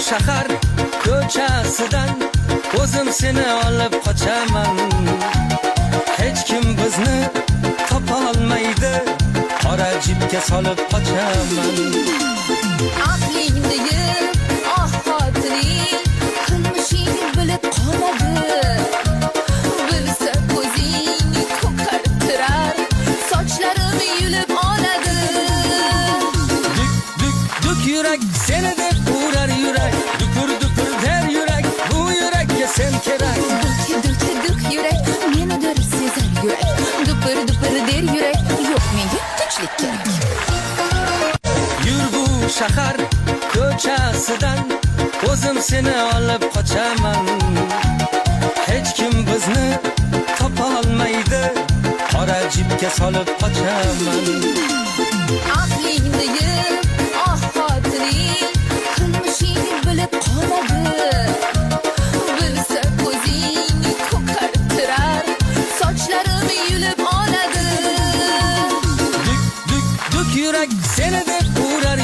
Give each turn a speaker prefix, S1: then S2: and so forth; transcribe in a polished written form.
S1: shahar ko'chasidan o'zim seni olib qochaman. Hech kim bizni topa olmaydi, qora jipga solib qochaman.
S2: Aqlingdagi xotining qilmishing bilib qoladi. Bilsa ko'zing ko'karib turar, sochlarim yulib oladi.
S1: Duk yurak seni deb urar yurak, dukur der yurak, bu yurakka sen kerak.
S2: Duk yurak menidir sezar yurak, dukur der yurak, yo'q menga tinchlik kerak.
S1: Yur bu shahar ko'chasidan o'zim seni olib qochaman. Hech kim bizni topa olmaydi, qora jipga solib qochaman.
S2: Aqlingdagi xotining qilmishing bilib qoladi. Bilsa ko'zing ko'karib turar, sochlarim yulib oladi.
S1: Duk yurak seni deb urar